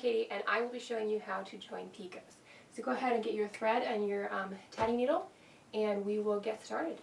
Katy, and I will be showing you how to join picots. So go ahead and get your thread and your tatting needle, and we will get started.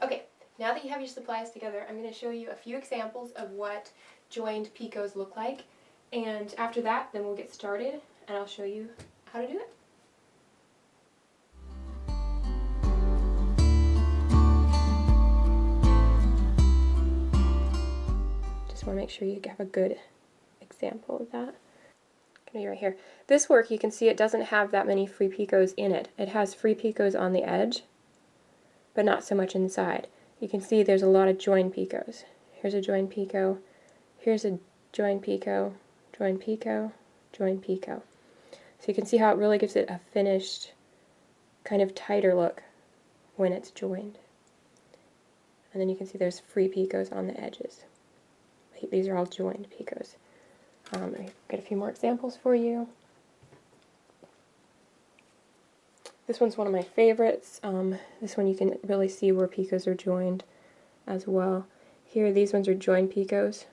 Okay, now that you have your supplies together, I'm going to show you a few examples of what joined picots look like, and after that, then we'll get started, and I'll show you how to do it. Just want to make sure you have a good example of that. Going to be right here. This work, you can see it doesn't have that many free picots in it. It has free picots on the edge, but not so much inside. You can see there's a lot of joined picots. Here's a joined picot, here's a joined picot, joined picot, joined picot. So you can see how it really gives it a finished, kind of tighter look when it's joined. And then you can see there's free picots on the edges. These are all joined picots. I've got a few more examples for you. This one's one of my favorites. This one you can really see where picots are joined as well. Here, these ones are joined picots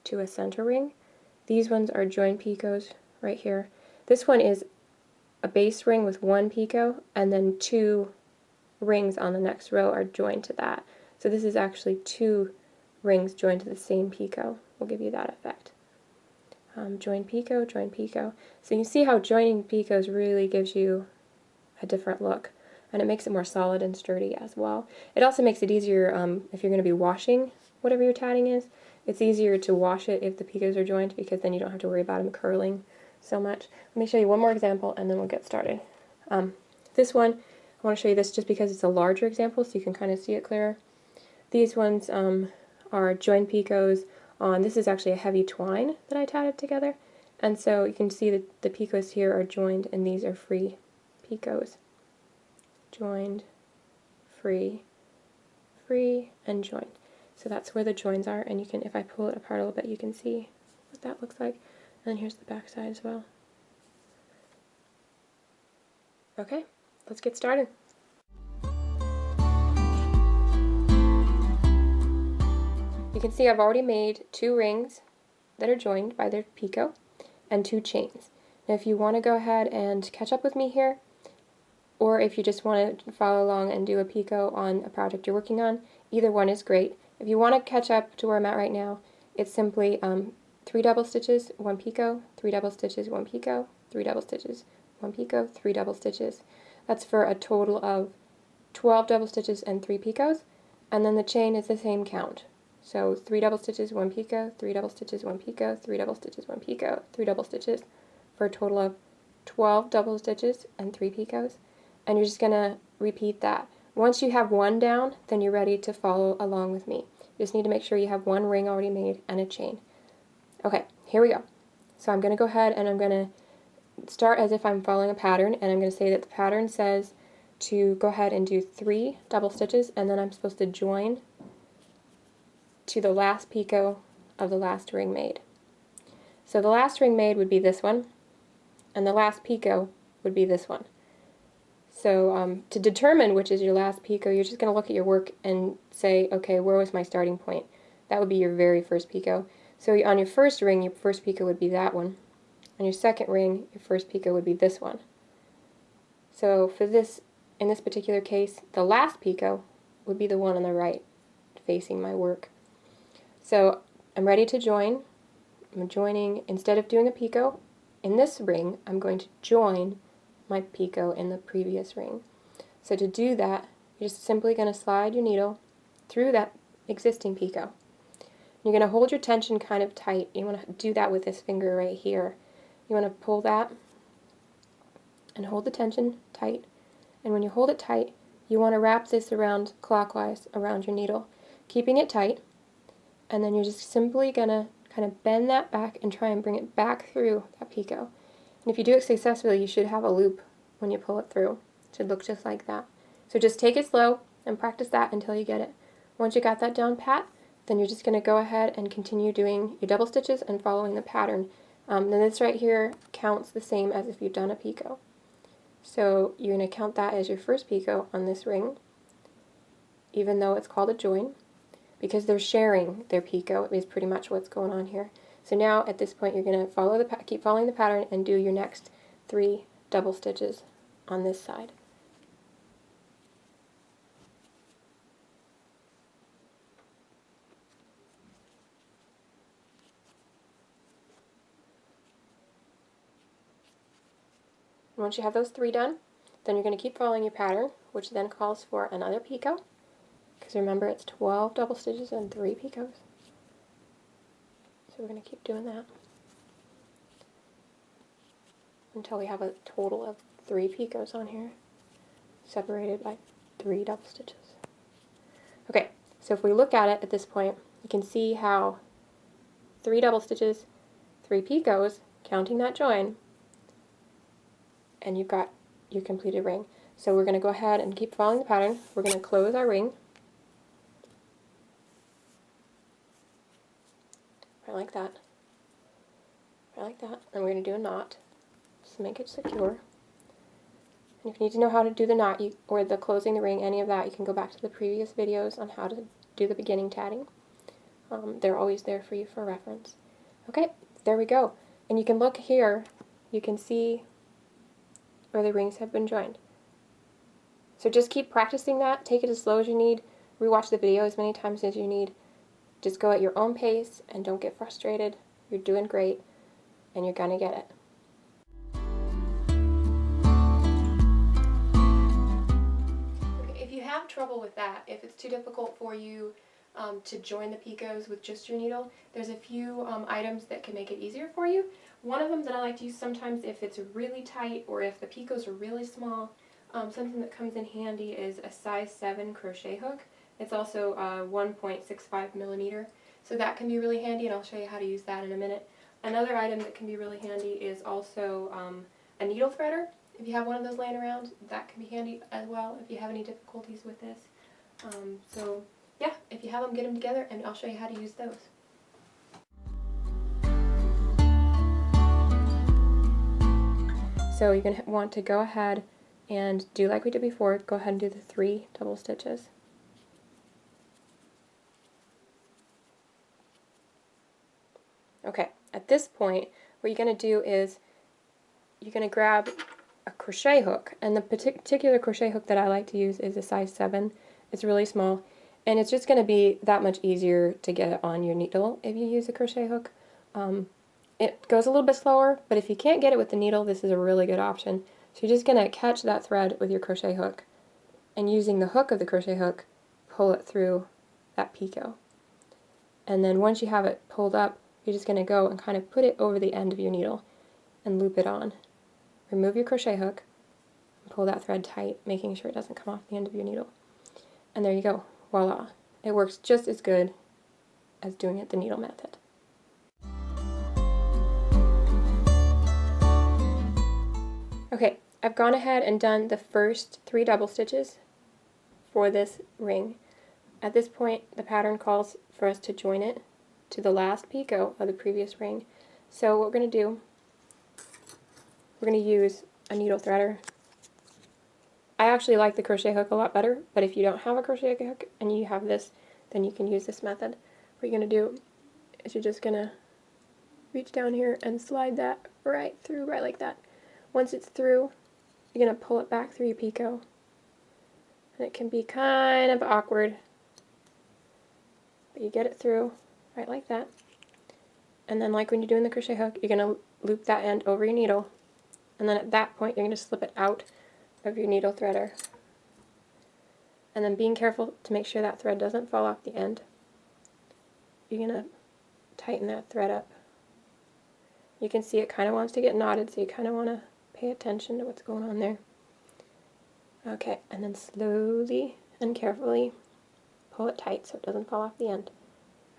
to a center ring. These ones are joined picots right here. This one is a base ring with one picot, and then two rings on the next row are joined to that. So this is actually two rings joined to the same picot. Will give you that effect. Join picot, join picot. So you can see how joining picots really gives you a different look, and it makes it more solid and sturdy as well. It also makes it easier if you're going to be washing whatever your tatting is. It's easier to wash it if the picots are joined, because then you don't have to worry about them curling so much. Let me show you one more example and then we'll get started. This one, I want to show you this just because it's a larger example so you can kind of see it clearer. These ones are joined picots on, this is actually a heavy twine that I tatted together, and so you can see that the picots here are joined and these are free picots. Joined, free, free, and joined. So that's where the joins are, and you can, if I pull it apart a little bit, you can see what that looks like. And then here's the back side as well. Okay, let's get started. You can see I've already made two rings that are joined by their picot and two chains. Now if you want to go ahead and catch up with me here, or if you just want to follow along and do a picot on a project you're working on, either one is great. If you want to catch up to where I'm at right now, it's simply 3 double stitches, 1 picot, 3 double stitches, 1 picot, 3 double stitches, 1 picot, 3 double stitches. That's for a total of 12 double stitches and 3 picots, and then the chain is the same count. So 3 double stitches, 1 picot, 3 double stitches, 1 picot, 3 double stitches, 1 picot, 3 double stitches, for a total of 12 double stitches and 3 picots. And you're just going to repeat that. Once you have one down, then you're ready to follow along with me. You just need to make sure you have one ring already made and a chain. Okay, here we go. So I'm going to go ahead and I'm going to start as if I'm following a pattern, and I'm going to say that the pattern says to go ahead and do 3 double stitches, and then I'm supposed to join to the last picot of the last ring made. So the last ring made would be this one, and the last picot would be this one. So to determine which is your last picot, you're just going to look at your work and say, okay, where was my starting point? That would be your very first picot. So on your first ring, your first picot would be that one. On your second ring, your first picot would be this one. So for this, in this particular case, the last picot would be the one on the right, facing my work. So I'm ready to join. I'm joining, instead of doing a picot in this ring, I'm going to join my picot in the previous ring. So to do that, you're just simply going to slide your needle through that existing picot. You're going to hold your tension kind of tight. You want to do that with this finger right here. You want to pull that and hold the tension tight. And when you hold it tight, you want to wrap this around clockwise around your needle, keeping it tight. And then you're just simply going to kind of bend that back and try and bring it back through that picot. And if you do it successfully, you should have a loop when you pull it through. It should look just like that. So just take it slow and practice that until you get it. Once you got that down pat, then you're just going to go ahead and continue doing your double stitches and following the pattern. Then this right here counts the same as if you've done a picot. So you're going to count that as your first picot on this ring, even though it's called a join, because they're sharing their picot is pretty much what's going on here. So now at this point you're going to keep following the pattern and do your next 3 double stitches on this side. Once you have those 3 done, then you're going to keep following your pattern, which then calls for another picot, because remember it's 12 double stitches and 3 picots. So we're going to keep doing that until we have a total of 3 picots on here, separated by 3 double stitches. Okay, so if we look at it at this point, you can see how 3 double stitches, 3 picots, counting that join, and you've got your completed ring. So we're going to go ahead and keep following the pattern. We're going to close our ring, right like that, right like that, and we're going to do a knot, just to make it secure. And if you need to know how to do the knot, or the closing the ring, any of that, you can go back to the previous videos on how to do the beginning tatting. They're always there for you for reference. Okay, there we go. And you can look here, you can see where the rings have been joined. So just keep practicing that, take it as slow as you need, rewatch the video as many times as you need. Just go at your own pace and don't get frustrated. You're doing great and you're gonna get it. Okay, if you have trouble with that, if it's too difficult for you to join the picots with just your needle, there's a few items that can make it easier for you. One of them that I like to use sometimes if it's really tight or if the picots are really small, something that comes in handy is a size 7 crochet hook. It's also 1.65 millimeter, so that can be really handy, and I'll show you how to use that in a minute. Another item that can be really handy is also a needle threader. If you have one of those laying around, that can be handy as well if you have any difficulties with this. So yeah, if you have them, get them together and I'll show you how to use those. So you're going to want to go ahead and do like we did before, go ahead and do the 3 double stitches. Okay, at this point, what you're going to do is you're going to grab a crochet hook, and the particular crochet hook that I like to use is a size 7. It's really small, and it's just going to be that much easier to get it on your needle if you use a crochet hook. It goes a little bit slower, but if you can't get it with the needle, this is a really good option. So you're just going to catch that thread with your crochet hook, and using the hook of the crochet hook, pull it through that picot. And then once you have it pulled up, you're just going to go and kind of put it over the end of your needle and loop it on. Remove your crochet hook, and pull that thread tight, making sure it doesn't come off the end of your needle. And there you go. Voila. It works just as good as doing it the needle method. Okay, I've gone ahead and done the first 3 double stitches for this ring. At this point, the pattern calls for us to join it to the last picot of the previous ring. So what we're going to do, we're going to use a needle threader. I actually like the crochet hook a lot better, but if you don't have a crochet hook and you have this, then you can use this method. What you're going to do is you're just going to reach down here and slide that right through, right like that. Once it's through, you're going to pull it back through your picot. And it can be kind of awkward, but you get it through right like that. And then like when you're doing the crochet hook, you're going to loop that end over your needle. And then at that point, you're going to slip it out of your needle threader. And then being careful to make sure that thread doesn't fall off the end, you're going to tighten that thread up. You can see it kind of wants to get knotted, so you kind of want to pay attention to what's going on there. Okay, and then slowly and carefully pull it tight so it doesn't fall off the end.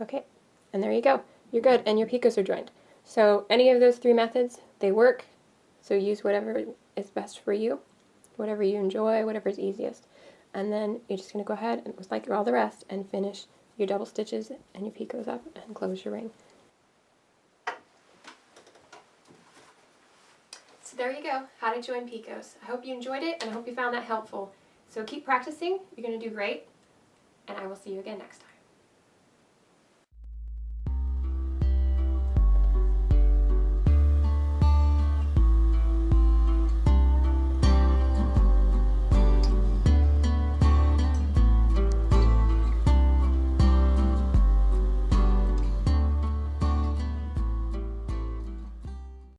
Okay, and there you go. You're good, and your picots are joined. So any of those 3 methods, they work. So use whatever is best for you, whatever you enjoy, whatever is easiest. And then you're just going to go ahead and just like all the rest and finish your double stitches and your picots up and close your ring. So there you go, how to join picots. I hope you enjoyed it and I hope you found that helpful. So keep practicing, you're going to do great, and I will see you again next time.